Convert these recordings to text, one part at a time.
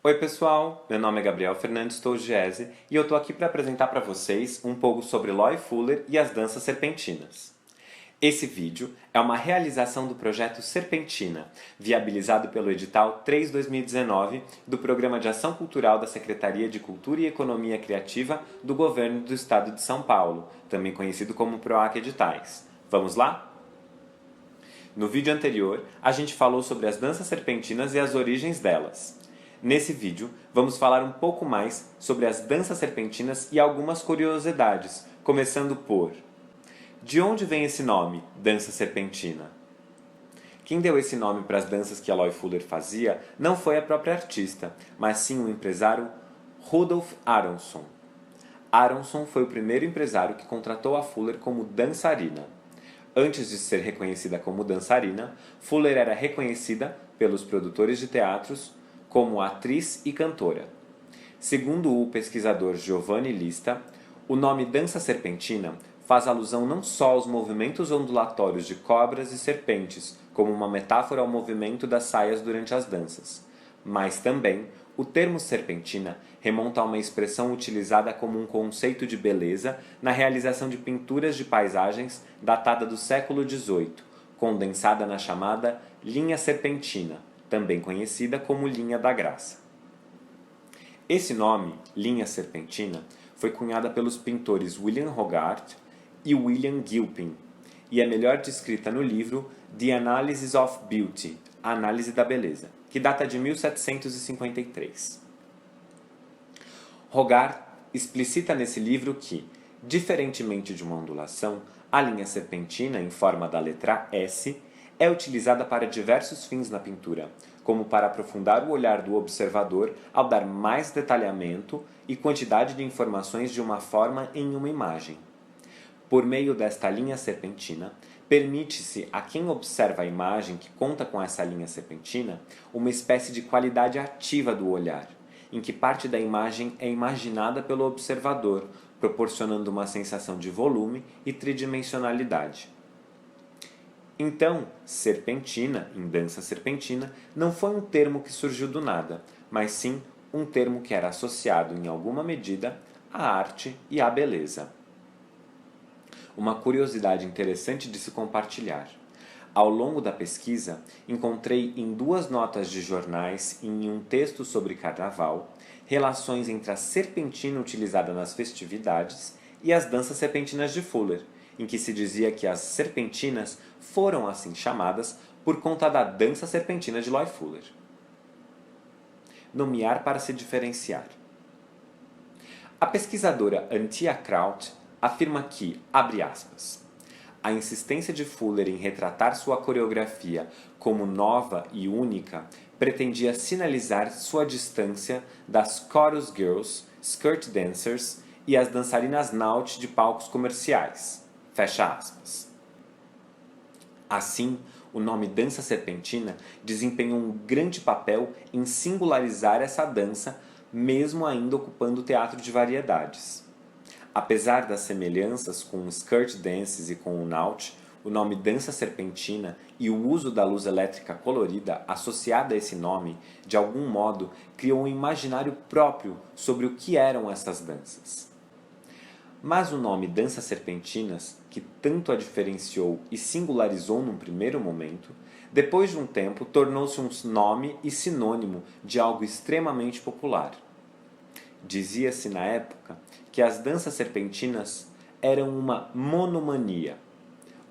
Oi pessoal, meu nome é Gabriel Fernandes Tolgiese e eu tô aqui para apresentar para vocês um pouco sobre Loy Fuller e as danças serpentinas. Esse vídeo é uma realização do projeto Serpentina, viabilizado pelo edital 3/2019 do Programa de Ação Cultural da Secretaria de Cultura e Economia Criativa do Governo do Estado de São Paulo, também conhecido como PROAC Editais. Vamos lá? No vídeo anterior, a gente falou sobre as danças serpentinas e as origens delas. Nesse vídeo, vamos falar um pouco mais sobre as danças serpentinas e algumas curiosidades, começando por: de onde vem esse nome, dança serpentina? Quem deu esse nome para as danças que Loy Fuller fazia não foi a própria artista, mas sim o empresário Rudolf Aronson. Aronson foi o primeiro empresário que contratou a Fuller como dançarina. Antes de ser reconhecida como dançarina, Fuller era reconhecida pelos produtores de teatros como atriz e cantora. Segundo o pesquisador Giovanni Lista, o nome dança serpentina faz alusão não só aos movimentos ondulatórios de cobras e serpentes, como uma metáfora ao movimento das saias durante as danças, mas também o termo serpentina remonta a uma expressão utilizada como um conceito de beleza na realização de pinturas de paisagens datada do século XVIII, condensada na chamada linha serpentina, também conhecida como linha da graça. Esse nome, linha serpentina, foi cunhada pelos pintores William Hogarth e William Gilpin, e é melhor descrita no livro The Analysis of Beauty, A Análise da Beleza, que data de 1753. Hogarth explicita nesse livro que, diferentemente de uma ondulação, a linha serpentina, em forma da letra S, é utilizada para diversos fins na pintura, como para aprofundar o olhar do observador ao dar mais detalhamento e quantidade de informações de uma forma em uma imagem. Por meio desta linha serpentina, permite-se a quem observa a imagem que conta com essa linha serpentina uma espécie de qualidade ativa do olhar, em que parte da imagem é imaginada pelo observador, proporcionando uma sensação de volume e tridimensionalidade. Então, serpentina, em dança serpentina, não foi um termo que surgiu do nada, mas sim um termo que era associado, em alguma medida, à arte e à beleza. Uma curiosidade interessante de se compartilhar. Ao longo da pesquisa, encontrei em duas notas de jornais e em um texto sobre carnaval relações entre a serpentina utilizada nas festividades e as danças serpentinas de Fuller, em que se dizia que as serpentinas foram assim chamadas por conta da dança serpentina de Loy Fuller. Nomear para se diferenciar. A pesquisadora Antia Kraut afirma que, abre aspas, a insistência de Fuller em retratar sua coreografia como nova e única pretendia sinalizar sua distância das chorus girls, skirt dancers e as dançarinas naut de palcos comerciais. Fecha aspas. Assim, o nome dança serpentina desempenhou um grande papel em singularizar essa dança, mesmo ainda ocupando o teatro de variedades. Apesar das semelhanças com o skirt dances e com o naut, o nome dança serpentina e o uso da luz elétrica colorida associada a esse nome, de algum modo, criou um imaginário próprio sobre o que eram essas danças. Mas o nome danças serpentinas, que tanto a diferenciou e singularizou num primeiro momento, depois de um tempo tornou-se um nome e sinônimo de algo extremamente popular. Dizia-se na época que as danças serpentinas eram uma monomania,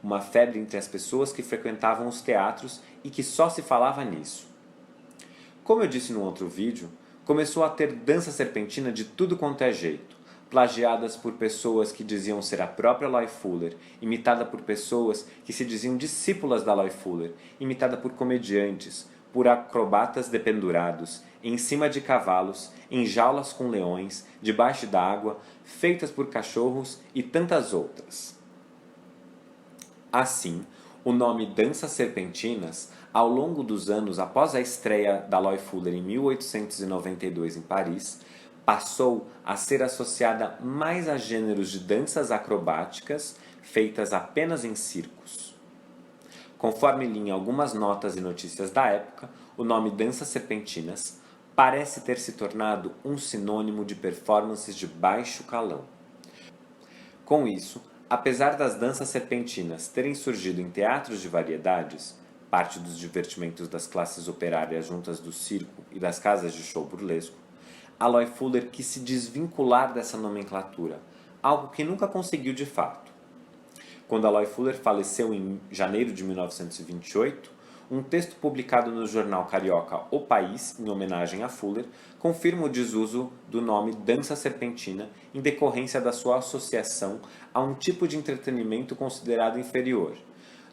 uma febre entre as pessoas que frequentavam os teatros e que só se falava nisso. Como eu disse no outro vídeo, começou a ter dança serpentina de tudo quanto é jeito, plagiadas por pessoas que diziam ser a própria Loy Fuller, imitada por pessoas que se diziam discípulas da Loy Fuller, imitada por comediantes, por acrobatas dependurados, em cima de cavalos, em jaulas com leões, debaixo d'água, feitas por cachorros e tantas outras. Assim, o nome Danças Serpentinas, ao longo dos anos após a estreia da Loy Fuller em 1892 em Paris, passou a ser associada mais a gêneros de danças acrobáticas feitas apenas em circos. Conforme li em algumas notas e notícias da época, o nome Danças Serpentinas parece ter se tornado um sinônimo de performances de baixo calão. Com isso, apesar das danças serpentinas terem surgido em teatros de variedades, parte dos divertimentos das classes operárias juntas do circo e das casas de show burlesco, Aloy Fuller quis se desvincular dessa nomenclatura, algo que nunca conseguiu de fato. Quando Aloy Fuller faleceu em janeiro de 1928, um texto publicado no jornal carioca O País, em homenagem a Fuller, confirma o desuso do nome dança serpentina em decorrência da sua associação a um tipo de entretenimento considerado inferior.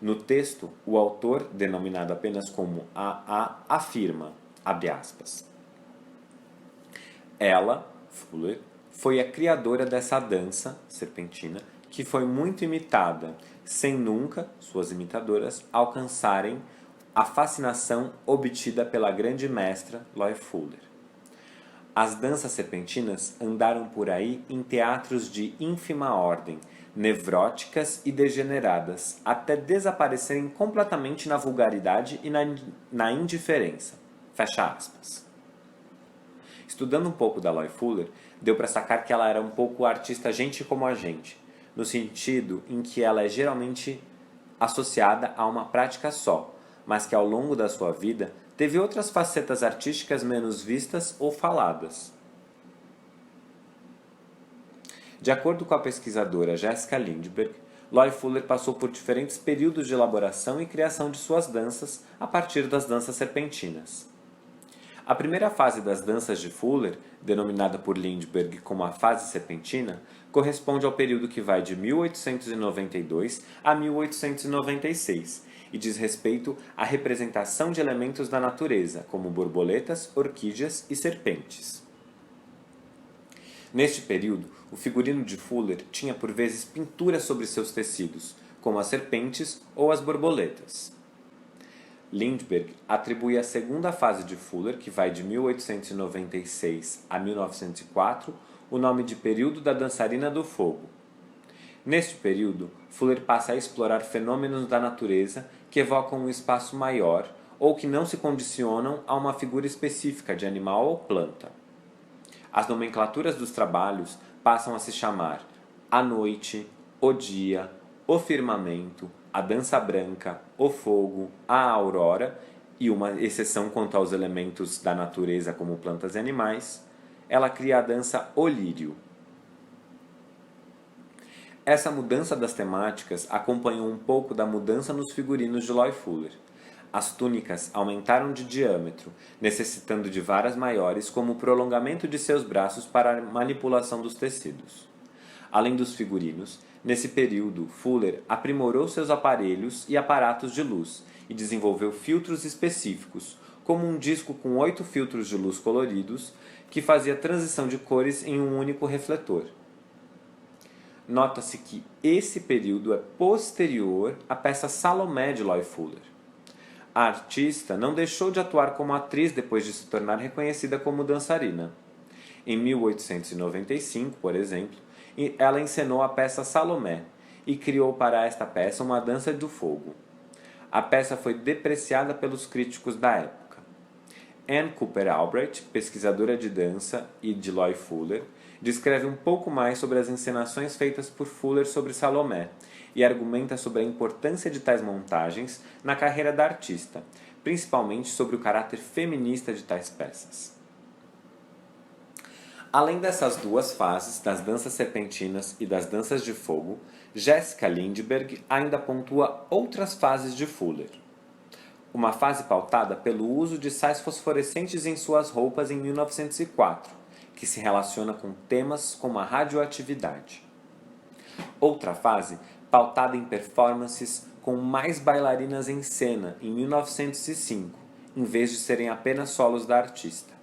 No texto, o autor, denominado apenas como AA, afirma, abre aspas, ela, Fuller, foi a criadora dessa dança serpentina que foi muito imitada, sem nunca, suas imitadoras, alcançarem a fascinação obtida pela grande mestra Loy Fuller. As danças serpentinas andaram por aí em teatros de ínfima ordem, nevróticas e degeneradas, até desaparecerem completamente na vulgaridade e na indiferença. Fecha aspas. Estudando um pouco da Loy Fuller, deu para sacar que ela era um pouco artista gente como a gente, no sentido em que ela é geralmente associada a uma prática só, mas que ao longo da sua vida teve outras facetas artísticas menos vistas ou faladas. De acordo com a pesquisadora Jessica Lindberg, Loy Fuller passou por diferentes períodos de elaboração e criação de suas danças a partir das danças serpentinas. A primeira fase das danças de Fuller, denominada por Lindberg como a fase serpentina, corresponde ao período que vai de 1892 a 1896 e diz respeito à representação de elementos da natureza, como borboletas, orquídeas e serpentes. Neste período, o figurino de Fuller tinha por vezes pinturas sobre seus tecidos, como as serpentes ou as borboletas. Lindberg atribui à segunda fase de Fuller, que vai de 1896 a 1904, o nome de período da dançarina do fogo. Neste período, Fuller passa a explorar fenômenos da natureza que evocam um espaço maior ou que não se condicionam a uma figura específica de animal ou planta. As nomenclaturas dos trabalhos passam a se chamar a noite, o dia, o firmamento, a dança branca, o fogo, a aurora, e uma exceção quanto aos elementos da natureza como plantas e animais, ela cria a dança o lírio. Essa mudança das temáticas acompanhou um pouco da mudança nos figurinos de Loy Fuller. As túnicas aumentaram de diâmetro, necessitando de varas maiores como prolongamento de seus braços para a manipulação dos tecidos. Além dos figurinos, nesse período, Fuller aprimorou seus aparelhos e aparatos de luz e desenvolveu filtros específicos, como um disco com 8 filtros de luz coloridos que fazia transição de cores em um único refletor. Nota-se que esse período é posterior à peça Salomé de Loy Fuller. A artista não deixou de atuar como atriz depois de se tornar reconhecida como dançarina. Em 1895, por exemplo, ela encenou a peça Salomé e criou para esta peça uma dança do fogo. A peça foi depreciada pelos críticos da época. Anne Cooper Albright, pesquisadora de dança e de Loy Fuller, descreve um pouco mais sobre as encenações feitas por Fuller sobre Salomé e argumenta sobre a importância de tais montagens na carreira da artista, principalmente sobre o caráter feminista de tais peças. Além dessas duas fases, das danças serpentinas e das danças de fogo, Jessica Lindberg ainda pontua outras fases de Fuller. Uma fase pautada pelo uso de sais fosforescentes em suas roupas em 1904, que se relaciona com temas como a radioatividade. Outra fase, pautada em performances com mais bailarinas em cena em 1905, em vez de serem apenas solos da artista.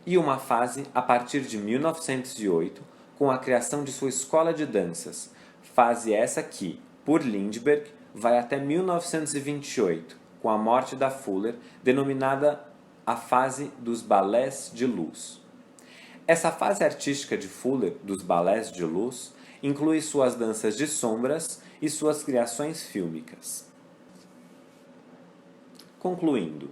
E uma fase a partir de 1908, com a criação de sua escola de danças, fase essa que, por Lindberg, vai até 1928, com a morte da Fuller, denominada a fase dos balés de luz. Essa fase artística de Fuller, dos balés de luz, inclui suas danças de sombras e suas criações fílmicas. Concluindo,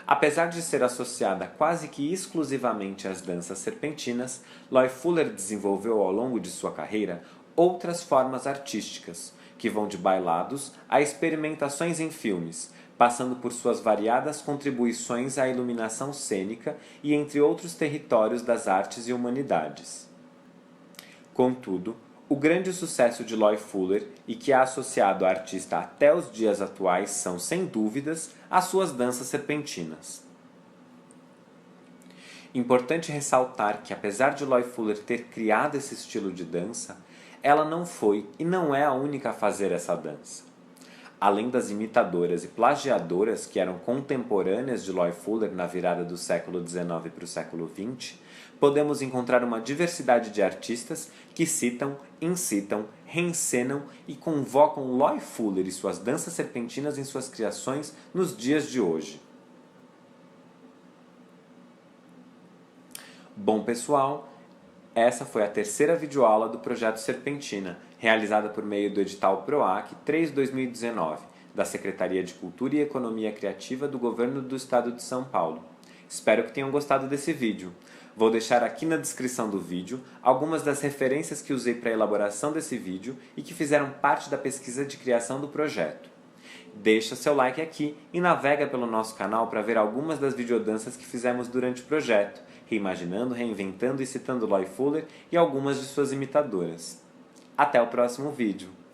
Apesar de ser associada quase que exclusivamente às danças serpentinas, Loie Fuller desenvolveu ao longo de sua carreira outras formas artísticas, que vão de bailados a experimentações em filmes, passando por suas variadas contribuições à iluminação cênica e entre outros territórios das artes e humanidades. Contudo, o grande sucesso de Loie Fuller e que é associado à artista até os dias atuais são, sem dúvidas, as suas danças serpentinas. Importante ressaltar que, apesar de Loie Fuller ter criado esse estilo de dança, ela não foi e não é a única a fazer essa dança. Além das imitadoras e plagiadoras que eram contemporâneas de Loie Fuller na virada do século XIX para o século XX, podemos encontrar uma diversidade de artistas que citam, incitam, reencenam e convocam Loie Fuller e suas danças serpentinas em suas criações nos dias de hoje. Bom, pessoal, essa foi a terceira videoaula do Projeto Serpentina, realizada por meio do edital PROAC 3/2019, da Secretaria de Cultura e Economia Criativa do Governo do Estado de São Paulo. Espero que tenham gostado desse vídeo. Vou deixar aqui na descrição do vídeo algumas das referências que usei para a elaboração desse vídeo e que fizeram parte da pesquisa de criação do projeto. Deixa seu like aqui e navega pelo nosso canal para ver algumas das videodanças que fizemos durante o projeto, reimaginando, reinventando e citando Loie Fuller e algumas de suas imitadoras. Até o próximo vídeo!